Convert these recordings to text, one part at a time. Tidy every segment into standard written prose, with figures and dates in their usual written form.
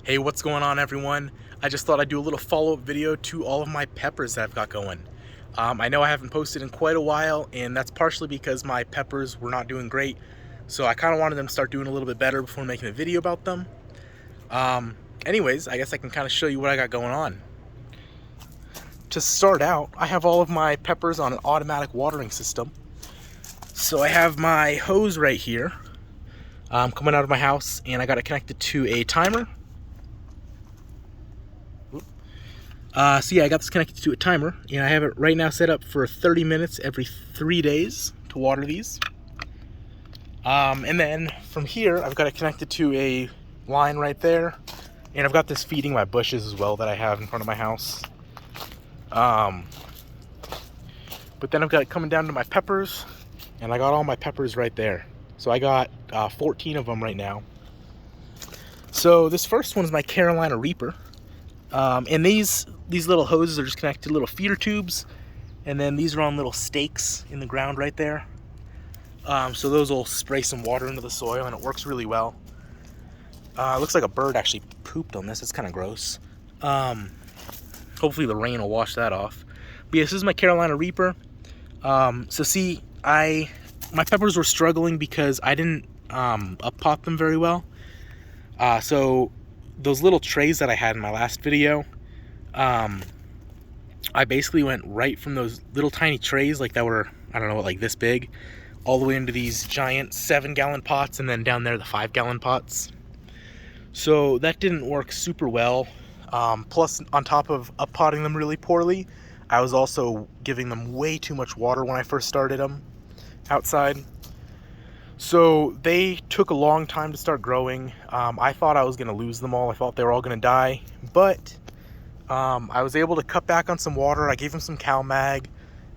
Hey, what's going on, everyone? I just thought I'd do a little follow-up video to all of my peppers that I've got going. I know I haven't posted in quite a while, and that's partially because my peppers were not doing great, so I kind of wanted them to start doing a little bit better before making a video about them. Anyways, I guess I can kind of show you what I got going on. To start out, I have all of my peppers on an automatic watering system. So I have my hose right here coming out of my house, and I got it connected to a timer. So yeah, I got this connected to a timer, and I have it right now set up for 30 minutes every 3 days to water these. And then from here, I've got it connected to a line right there, and I've got this feeding my bushes as well that I have in front of my house. But then I've got it coming down to my peppers, and I got all my peppers right there. So I got 14 of them right now. So this first one is my Carolina Reaper. And these little hoses are just connected to little feeder tubes, and then these are on little stakes in the ground right there. So those will spray some water into the soil, and it works really well. It looks like a bird actually pooped on this. It's kind of gross. Hopefully the rain will wash that off. But yeah, this is my Carolina Reaper. So see, my peppers were struggling because I didn't up pot them very well. So those little trays that I had in my last video, I basically went right from those little tiny trays, like that were, I don't know, like this big, all the way into these giant 7-gallon pots, and then down there the 5-gallon pots. So that didn't work super well. Plus, on top of up potting them really poorly, I was also giving them way too much water when I first started them outside. So they took a long time to start growing. I thought I was going to lose them all. I thought they were all going to die. But I was able to cut back on some water. I gave them some CalMag,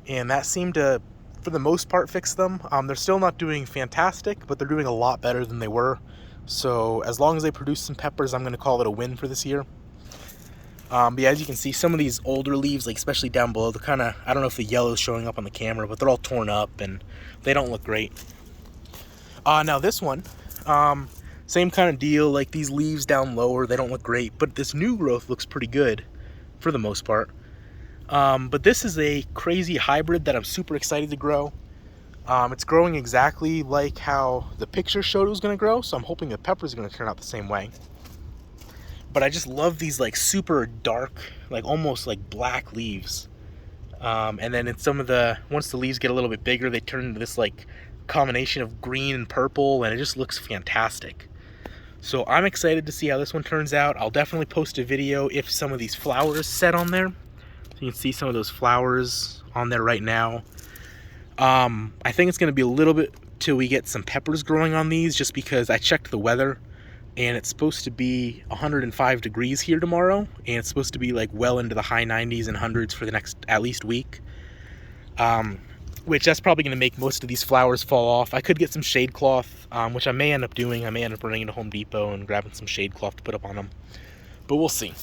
and that seemed to, for the most part, fix them. They're still not doing fantastic, but they're doing a lot better than they were. So as long as they produce some peppers, I'm going to call it a win for this year. But yeah, as you can see, some of these older leaves, like especially down below, they're kind of, I don't know if the yellow's showing up on the camera, but they're all torn up and they don't look great. Now this one, same kind of deal, like these leaves down lower, they don't look great, but this new growth looks pretty good for the most part. But this is a crazy hybrid that I'm super excited to grow. It's growing exactly like how the picture showed it was going to grow, so I'm hoping the peppers are going to turn out the same way. But I just love these like super dark, like almost like black leaves. And then in some of the, once the leaves get a little bit bigger, they turn into this like combination of green and purple, and it just looks fantastic. So I'm excited to see how this one turns out. I'll definitely post a video if some of these flowers set on there. So you can see some of those flowers on there right now. I think it's going to be a little bit till we get some peppers growing on these, just because I checked the weather and it's supposed to be 105 degrees here tomorrow, and it's supposed to be like well into the high 90s and hundreds for the next at least week. Which that's probably going to make most of these flowers fall off. I could get some shade cloth, which I may end up doing. I may end up running to Home Depot and grabbing some shade cloth to put up on them, but we'll see.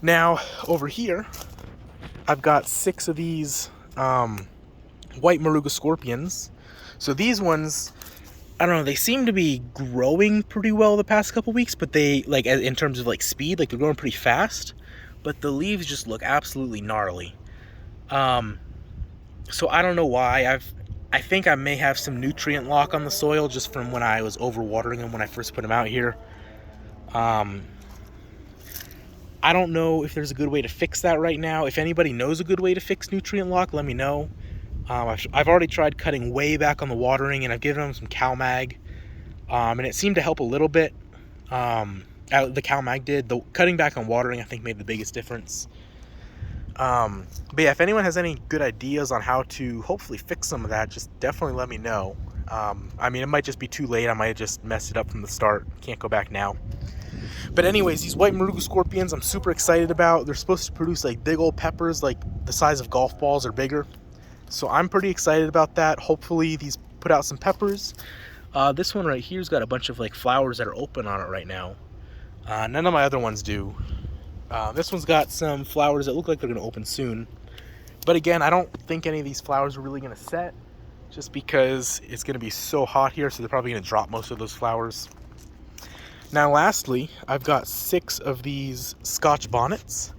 Now over here, I've got 6 of these white Maruka scorpions. So these ones, I don't know, they seem to be growing pretty well the past couple weeks, but they, like, in terms of like speed, like they're growing pretty fast, but the leaves just look absolutely gnarly. So I don't know why. I think I may have some nutrient lock on the soil just from when I was overwatering them when I first put them out here. I don't know if there's a good way to fix that right now. If anybody knows a good way to fix nutrient lock, let me know. I've already tried cutting way back on the watering, and I've given them some CalMag, and it seemed to help a little bit. The CalMag did. The cutting back on watering, I think, made the biggest difference. But yeah, if anyone has any good ideas on how to hopefully fix some of that, just definitely let me know. I mean, it might just be too late. I might have just messed it up from the start. Can't go back now. But anyways, these white Maruka scorpions I'm super excited about. They're supposed to produce like big old peppers, like the size of golf balls or bigger. So I'm pretty excited about that. Hopefully these put out some peppers. This one right here's got a bunch of like flowers that are open on it right now. None of my other ones do. This one's got some flowers that look like they're going to open soon. But again, I don't think any of these flowers are really going to set, just because it's going to be so hot here, so they're probably going to drop most of those flowers. Now lastly, I've got 6 of these Scotch Bonnets.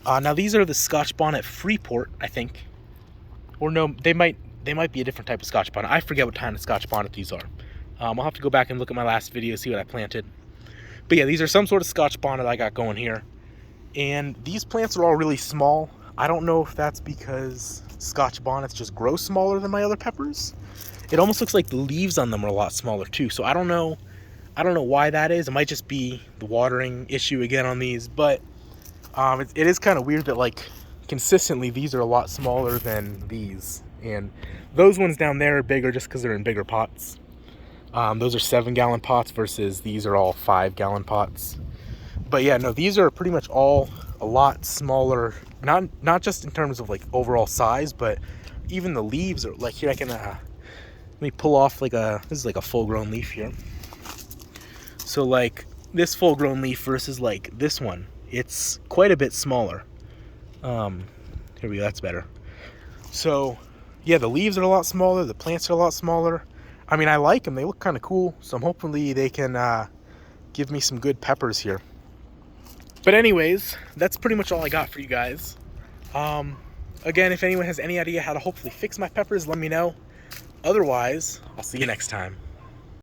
Now these are the Scotch Bonnet Freeport, I think. Or no, they might be a different type of Scotch Bonnet. I forget what kind of Scotch Bonnet these are. I'll have to go back and look at my last video, see what I planted. But yeah, these are some sort of Scotch Bonnet I got going here. And these plants are all really small. I don't know if that's because Scotch Bonnets just grow smaller than my other peppers. It almost looks like the leaves on them are a lot smaller too. So I don't know why that is. It might just be the watering issue again on these, but it is kind of weird that like consistently these are a lot smaller than these, and those ones down there are bigger just because they're in bigger pots. Those are 7-gallon pots versus these are all 5-gallon pots. But yeah, no, these are pretty much all a lot smaller, not just in terms of like overall size, but even the leaves are like, here I can let me pull off like this is like a full-grown leaf here. So like this full-grown leaf versus like this one, it's quite a bit smaller. Here we go, that's better. So yeah, the leaves are a lot smaller, the plants are a lot smaller. I mean, I like them, they look kind of cool, so hopefully they can give me some good peppers here. But anyways, that's pretty much all I got for you guys. Again, if anyone has any idea how to hopefully fix my peppers, let me know. Otherwise, I'll see you next time.